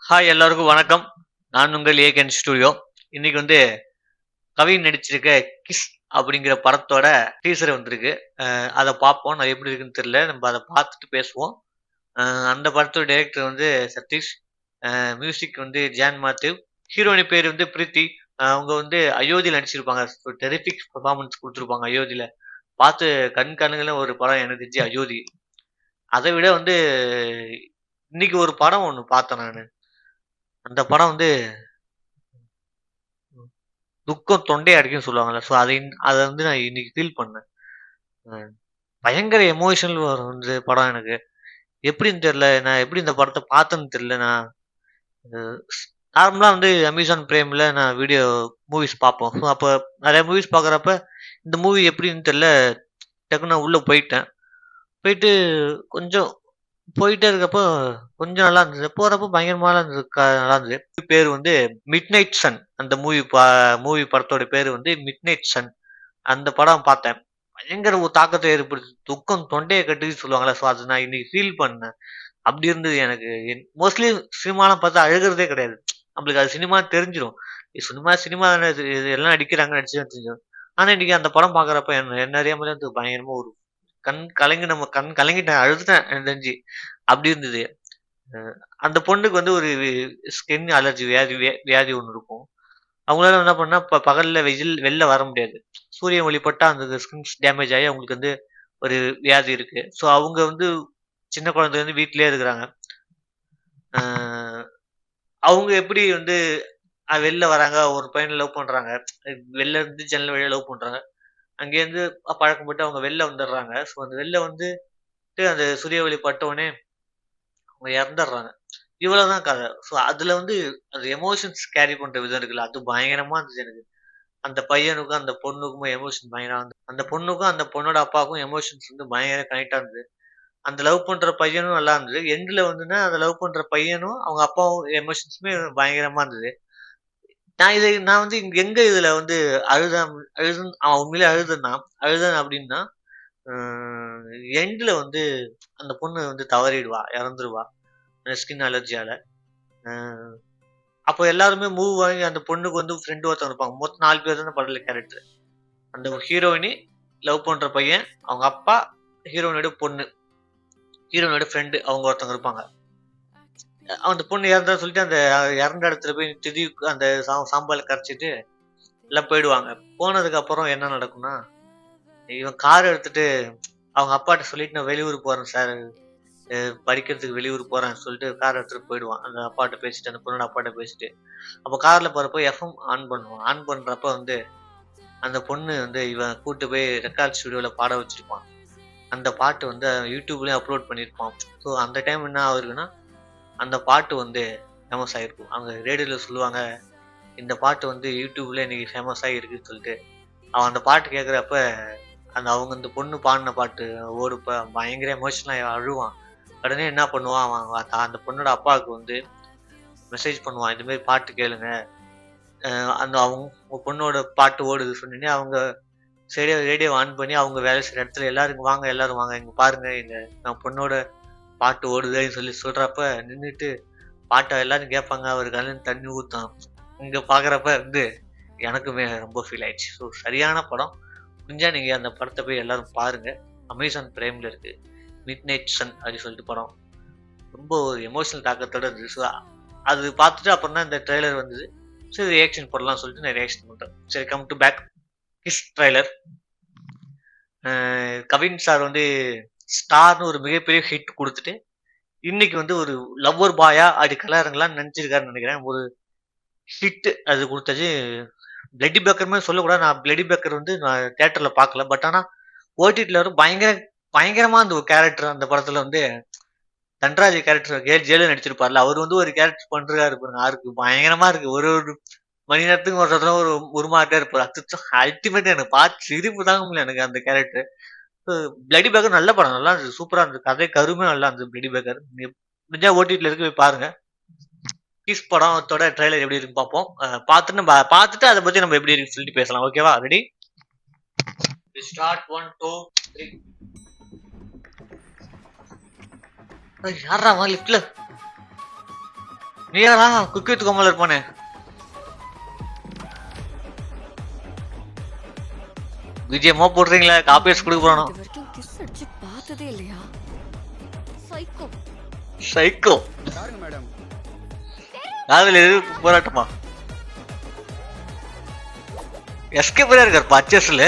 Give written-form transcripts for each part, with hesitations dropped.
Hi எல்லாருக்கும் வணக்கம். நான் உங்கள் ஏகன் ஸ்டுடியோ. இன்னைக்கு வந்து கவின் நடிச்சிருக்க கிஸ் அப்படிங்கிற படத்தோட டீசர் வந்திருக்கு. அத பார்ப்போம். அது எப்படி இருக்குன்னு தெரியல. நம்ம அத பார்த்துட்டு பேசுவோம். அந்த படத்தோட டைரக்டர் வந்து சதீஷ். மியூசிக் வந்து ஜான் மாத்தேவ். ஹீரோயினி பேர் வந்து பிரீத்தி. அவங்க வந்து அயோத்தியில நடிச்சிருப்பாங்க. டெரிஃபிக் பெர்ஃபார்மன்ஸ் குடுத்துருப்பாங்க அயோத்தியில. பார்த்து கண் கலங்குன ஒரு படம் எனக்கு தெரிஞ்சு அயோத்தி. அத விட வந்து இன்னைக்கு ஒரு படம் ஒண்ணு பார்த்தேன் நானு. அந்த படம் வந்து துக்கம் தொண்டைய அடைக்கும்னு சொல்லுவாங்கல்ல. ஸோ அத வந்து நான் இன்னைக்கு ஃபீல் பண்ணேன். அ பயங்கர எமோஷனல் வரும் இந்த படம் எனக்கு. எப்படின்னு தெரியல. நான் எப்படி இந்த படத்த பார்த்தேன்னு தெரியல. நான் அ நார்மலா வந்து அமேசான் பிரைம்ல நான் மூவிஸ் பார்ப்போம். ஸோ அப்ப நெறைய மூவிஸ் பார்க்குறப்ப, இந்த மூவி எப்படின்னு தெரியல. டக்குனு நான் உள்ள போயிட்டேன். போயிட்டு கொஞ்சம் போயிட்டே இருக்கப்போ கொஞ்சம் நல்லா இருந்தது. போறப்போ பயங்கரமாலாம் இருந்தது. நல்லா இருந்தது. பேரு வந்து மிட் நைட் சன். அந்த மூவி படத்தோட பேரு வந்து மிட் நைட் சன். அந்த படம் பார்த்தேன். பயங்கர ஒரு தாக்கத்த ஏற்படுத்துச்சு. துக்கம் தொண்டைய கட்டுதுன்னு சொல்லுவாங்கல்ல. ஸோ அத நான் இன்னைக்கு ஃபீல் பண்ணேன். அப்படி இருந்தது எனக்கு. மோஸ்ட்லி சினிமாலாம் பார்த்தா அழுகுறதே கிடையாது. நம்மளுக்கு அது சினிமா தெரிஞ்சிரும். சினிமா சினிமா தானே இது எல்லாம் நடிக்கிறாங்க நடிச்சுதான் தெரிஞ்சிரும். ஆனா இன்னைக்கு அந்த படம் பார்க்குறப்ப என்ன அறியாமலே வந்து பயங்கரமா ஒரு கண் கலங்கிட்டேன். அழுதுட்டேன் எனக்கு தெரிஞ்சு. அப்படி இருந்தது. அ அந்த பொண்ணுக்கு வந்து ஒரு ஸ்கின் அலர்ஜி வியாதி ஒண்ணு இருக்கும். அவங்களால என்ன பண்ணா, பகல்ல வெளில வர முடியாது. சூரிய ஒளி பட்டா அந்த ஸ்கின் டேமேஜ் ஆயி அவங்களுக்கு வந்து ஒரு வியாதி இருக்கு. ஸோ அவங்க வந்து சின்ன குழந்தைலருந்து வீட்லயே இருக்கிறாங்க. அ அவங்க எப்படி வந்து வெளில வராங்க, ஒரு பையன லவ் பண்றாங்க. வெளில இருந்து ஜன்னல் வழியா லவ் பண்றாங்க. அங்கேருந்து பழக்கப்பட்டு அவங்க வெளில வந்துடுறாங்க. ஸோ அந்த வெளில வந்துட்டு அந்த சூரிய ஒளி பட்டவுனே அவங்க இறந்துடுறாங்க. இவ்வளவுதான் கதை. ஸோ அதுல வந்து அந்த எமோஷன்ஸ் கேரி பண்ற விதம் இருக்குல்ல, அது பயங்கரமா இருந்துச்சு எனக்கு. அந்த பையனுக்கும், அந்த பொண்ணுக்கும் எமோஷன் பயங்கரமா இருந்தது. அந்த பொண்ணுக்கும், அந்த பொண்ணோட அப்பாவுக்கும் எமோஷன்ஸ் வந்து பயங்கர கனெக்ட்டா இருந்தது. அந்த லவ் பண்ற பையனும் நல்லா இருந்தது. எண்டுல வந்துன்னா, அந்த லவ் பண்ற பையனும், அவங்க அப்பாவும் எமோஷன்ஸுமே பயங்கரமா இருந்தது. நான் வந்து எங்க இதுல வந்து அழுதேன் உண்மையிலேயே அழுதேன் அப்டின்னா, அ எண்டுல வந்து அந்த பொண்ணு வந்து தவறிடுவா, இறந்துருவா. ஸ்கின் அலர்ஜியால. அ அப்போ எல்லாருமே மூவ் ஆகி அந்த பொண்ணுக்கு வந்து ஃப்ரெண்ட் ஒருத்தவங்க இருப்பாங்க. மொத்தம் 4 பேர் தான் படத்துல கேரக்டர். அந்த ஹீரோயினி, லவ் பண்ற பையன், அவங்க அப்பா, ஹீரோயினியோட பொண்ணு, ஹீரோயினியோட ஃப்ரெண்ட் அவங்க ஒருத்தவங்க இருப்பாங்க. அந்த பொண்ணு இறந்தா சொல்லிட்டு அந்த இறந்த இடத்துல போய் அந்த சாம்பல கரைச்சுட்டு எல்லாம் போயிடுவாங்க. போனதுக்கு அப்புறம் என்ன நடக்கும்னா, இவன் கார் எடுத்துட்டு அவங்க அப்பாட்ட சொல்லிட்டு நான் வெளியூர் போறேன் சார். படிக்கிறதுக்கு வெளியூர் போறேன்னு சொல்லிட்டு கார் எடுத்துட்டு போயிடுவான். அந்த அப்பாட்ட பேசிட்டு, அந்த பொண்ணோட அப்பாட்ட பேசிட்டு. அப்ப கார்ல போறப்போ எஃப்எம் ஆன் பண்ணுவான். ஆன் பண்றப்ப வந்து அந்த பொண்ணு வந்து இவன் கூட்டு போய் ரெக்கார்ட் ஸ்டுடியோல பாட வச்சிருப்பான். அந்த பாட்டு வந்து YouTubeலயும் அப்லோட் பண்ணியிருப்பான். ஸோ அந்த டைம் என்ன ஆகுதுன்னா, அந்த பாட்டு வந்து ஃபேமஸ் ஆயிருக்கும். அவங்க ரேடியோல சொல்லுவாங்க, இந்த பாட்டு வந்து YouTubeல இன்னைக்கு ஃபேமஸ் ஆகிருக்குன்னு சொல்லிட்டு. அவன் அந்த பாட்டு கேட்கிறப்ப, அந்த பொண்ணு பாடுன பாட்டு ஓடுப்ப பயங்கர எமோஷனல் ஆயி அழுவான். உடனே என்ன பண்ணுவான், அந்த பொண்ணோட அப்பாவுக்கு வந்து மெசேஜ் பண்ணுவான். இந்த மாரி பாட்டு கேளுங்க. உங்க பொண்ணோட பாட்டு ஓடுது சொன்னோனே, அவங்க சரியா ரேடியோ ஆன் பண்ணி அவங்க வேலை செய்ற இடத்துல எல்லாரும் வாங்க. இங்க பாருங்க நான் பொண்ணோட பாட்டு ஓடுதுன்னு சொல்லி சொல்றப்ப நின்னுட்டு பாட்ட எல்லாரும் கேட்பாங்க. அவரு கண்லருந்து தண்ணி ஊத்தும். இங்க பார்க்குறப்ப வந்து எனக்குமே ரொம்ப ஃபீல் ஆயிடுச்சு. ஸோ சரியான படம். முடிஞ்சா நீங்க அந்த படத்த போய் எல்லாரும் பாருங்க. அமேசான் பிரைம்ல இருக்கு. மிட் நைட் சன் அப்டின்னு சொல்லிட்டு படம். ரொம்ப ஒரு எமோஷனல் தாக்கத்தோட இருந்துச்சு. ஸோ அது பார்த்துட்டு அப்புறம் தான் இந்த ட்ரெய்லர் வந்தது. சரி ரியாக்ஷன் போடலாம்னு சொல்லிட்டு நான் ரியாக்ஷன் பண்றேன். சரி come to back. Kiss trailer. அ கவின் சார் வந்து ஸ்டார்ன்னு ஒரு மிகப்பெரிய ஹிட் குடுத்துட்டு, இன்னைக்கு வந்து ஒரு லவ்வர் பாயா அப்டி கலருங்கலாம்னு நெனச்சிருக்காருன்னு நெனைக்கிறேன். ஒரு ஹிட் அது குடுத்தது. பிளட்டி பேக்கர் மாரி சொல்லக்கூடாது. நான் பிளட்டி பேக்கர் வந்து நான் தியேட்டர்ல பார்க்கல. பட் ஆனா ஓடிடில வரும் பயங்கரமா இருந்த ஒரு கேரக்டர் அந்த படத்துல வந்து தன்ராஜ் கேரக்டர் ஜெயிலர் நடிச்சிருப்பார்ல. அவரு வந்து ஒரு கேரக்டர் பண்றாரு பாருங்க. ஆருக்கு பயங்கரமா இருக்கு. ஒரு ஒரு மணி நேரத்துக்கு ஒரு தடவ ஒரு உருமாறிட்டே இருப்பாரு. அச்சச்சோ! அல்டிமேட்டா எனக்கு பார்த்து சிரிப்பு தாங்க முடியல எனக்கு அந்த கேரக்டர். பிளட்டி பேக்கர் நல்ல படம். நல்லா இருந்துச்சு. சூப்பரா இருந்தது. கதை கருமே நல்லா இருந்தது பிளட்டி பேக்கர். முடிஞ்சா ஓடிடில இருக்கு போய் பாருங்க. கிஸ் படத்தோட ட்ரெய்லர் எப்படி இருக்குன்னு பார்ப்போம். பார்த்துட்டு அத பத்தி நம்ம எப்படி இருக்குன்னு சொல்லிட்டு பேசலாம். ஓகேவா? ரெடி? ஸ்டார்ட் 1, 2, 3. யார்றா லிஃப்ட்ல? நீயாடா குக் வித் கோமால இருப்பானே? பிஜிஎம்மா போடுறீங்களா? காப்பியர்ஸ் கொடுக்க போறானோ? இது வரைக்கும் கிஸ் அடிச்சு பார்த்ததே இல்லையா? சைக்கோ. சைக்கோ. பாருங்க மேடம். காதல் எதிர்ப்பு போராட்டமா? எஸ்கேப்பரா இருக்கார் பச்சஸ்ல.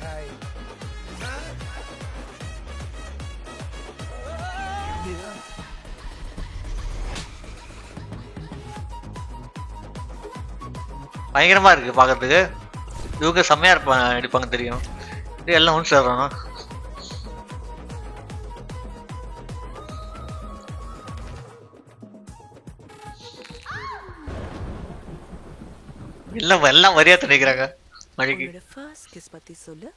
ஹாய். பயங்கரமா இருக்கு பாக்கிறதுக்கு. இவங்க செம்மையா இருப்பாங்க, அடிப்பாங்க தெரியும். இது எல்லாம் ஒன்று சேர்றானோ? எல்லாம் எல்லாம் வரியா நினைக்கிறாங்க மழைக்கு. உன்னோட ஃபர்ஸ்ட் கிஸ் பத்தி சொல்லு.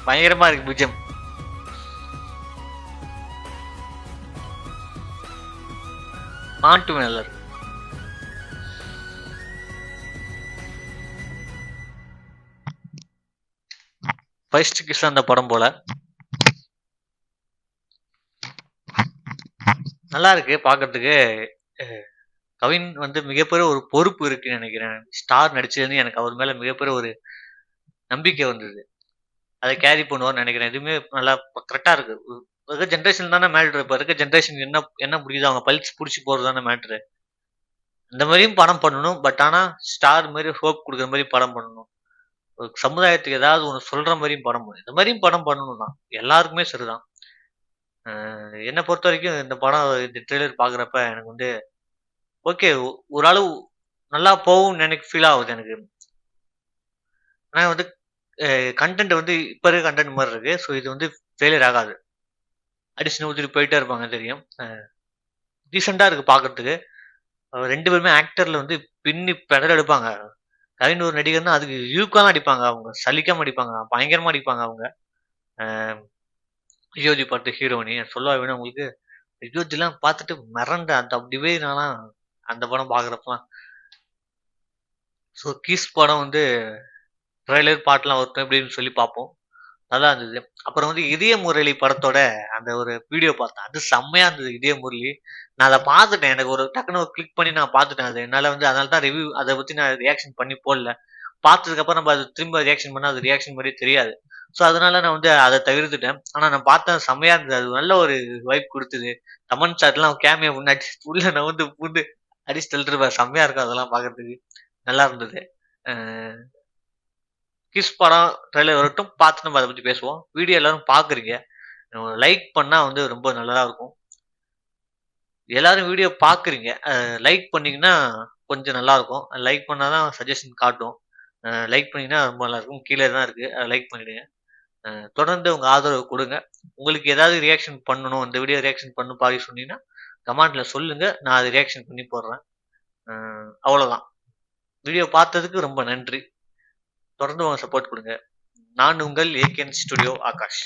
பயங்கரமா இருக்கு பிஜிஎம். பாட்டு நல்லா இருக்கு. ஃபர்ஸ்ட் கிஸ் அந்த படம் போல நல்லா இருக்கு பாக்குறதுக்கு. கவின் வந்து மிகப்பெரிய ஒரு பொறுப்பு இருக்குன்னு நினைக்கிறேன். ஸ்டார் நடிச்சதுன்னு எனக்கு அவர் மேல மிகப்பெரிய ஒரு நம்பிக்கை வந்தது. அதை கேரி பண்ணுவார்னு நினைக்கிறேன். எதுவுமே நல்லா கரெக்டா இருக்கு. இருக்க ஜென்ரேஷன் தானே மேட்ரு. இப்போ இருக்க ஜென்ரேஷன் என்ன என்ன பிடிக்குது அவங்க பல்ஸ் பிடிச்சி போறது தானே மேட்ரு. இந்த மாதிரியும் படம் பண்ணணும். பட் ஆனா ஸ்டார் மாதிரி ஹோப் கொடுக்குற மாதிரி படம் பண்ணணும். ஒரு சமுதாயத்துக்கு ஏதாவது ஒன்று சொல்ற மாதிரியும் படம் பண்ணணும். இந்த மாதிரியும் படம் பண்ணணும் தான். எல்லாருக்குமே சரிதான். என்னை பொறுத்த வரைக்கும் இந்த படம் இந்த ட்ரெய்லர் பார்க்குறப்ப எனக்கு வந்து ஓகே ஓரளவு நல்லா போகும்னு எனக்கு ஃபீல் ஆகுது எனக்கு. ஆனால் வந்து கண்டென்ட் வந்து இப்போ இருக்க கண்டென்ட் மாதிரி இருக்கு. ஸோ இது வந்து ஃபெயிலியர் ஆகாது. அடிஷன் ஊற்றிட்டு போயிட்டே இருப்பாங்க தெரியும். டீசெண்டாக இருக்கு பார்க்கறதுக்கு. ரெண்டு பேருமே ஆக்டர்ல வந்து பின்னி பெடல் எடுப்பாங்க. கவின் ஒரு நடிகர்னா அதுக்கு யூக்காக அடிப்பாங்க. அவங்க சலிக்காம அடிப்பாங்க, பயங்கரமா அடிப்பாங்க அவங்க. விஜயோதி பார்த்து ஹீரோனி சொல்ல வேணும் உங்களுக்கு. விஜயோதிலாம் பார்த்துட்டு மிரண்ட அந்த அப்படியே நான்லாம் அந்த படம் பார்க்குறப்பலாம். ஸோ கிஸ் படம் வந்து ட்ரெய்லர் பாட்டெலாம் ஒருத்தம் எப்படின்னு சொல்லி பார்ப்போம். நல்லா இருந்தது. அப்புறம் வந்து இதய முரளி படத்தோட அந்த ஒரு வீடியோ பார்த்தேன். அது செம்மையா இருந்தது இதய முரளி. நான் அதை பார்த்துட்டேன். எனக்கு ஒரு டக்குன்னு ஒரு கிளிக் பண்ணி நான் பார்த்துட்டேன். அது என்னால் வந்து அதனால தான் ரிவ்யூ அதை பற்றி நான் ரியாக்ஷன் பண்ணி போடல. பார்த்ததுக்கப்புறம் நம்ம அது திரும்ப ரியாக்ஷன் பண்ணால் அது ரியாக்ஷன் மாதிரி தெரியாது. ஸோ அதனால நான் வந்து அதை தவிர்த்துட்டேன். ஆனால் நான் பார்த்தேன் செம்மையா இருந்தது. அது நல்ல ஒரு வைப் கொடுத்தது. தமன் சாட்லாம் கேமியா முன்னாடி உள்ள நான் வந்து பூண்டு அடிச்சு தள்ளிட்டுருப்பேன். செம்மையா இருக்கும் அதெல்லாம் பார்க்கறதுக்கு. நல்லா இருந்தது. கிஸ் படம் ட்ரெய்லர் வரட்டும், பார்த்து நம்ம அதை பற்றி பேசுவோம். வீடியோ எல்லாரும் பார்க்குறீங்க, லைக் பண்ணால் வந்து ரொம்ப நல்லதா இருக்கும். எல்லாரும் வீடியோ பார்க்குறீங்க, லைக் பண்ணீங்கன்னா கொஞ்சம் நல்லா இருக்கும். லைக் பண்ணால் தான் சஜஷன் காட்டும். லைக் பண்ணீங்கன்னா ரொம்ப நல்லா இருக்கும். கீழே தான் இருக்குது, அதை லைக் பண்ணிவிடுங்க. தொடர்ந்து உங்கள் ஆதரவு கொடுங்க. உங்களுக்கு ஏதாவது ரியாக்ஷன் பண்ணணும், இந்த வீடியோ ரியாக்ஷன் பண்ணணும் பாதி சொன்னீங்கன்னா கமெண்ட்டில் சொல்லுங்கள். நான் அதை ரியாக்ஷன் பண்ணி போடுறேன். அவ்வளோதான். வீடியோ பார்த்ததுக்கு ரொம்ப நன்றி. தொடர்ந்து உங்க சப்போர்ட் கொடுங்க. நான் உங்கள் ஏகேஎன் ஸ்டுடியோ ஆகாஷ்.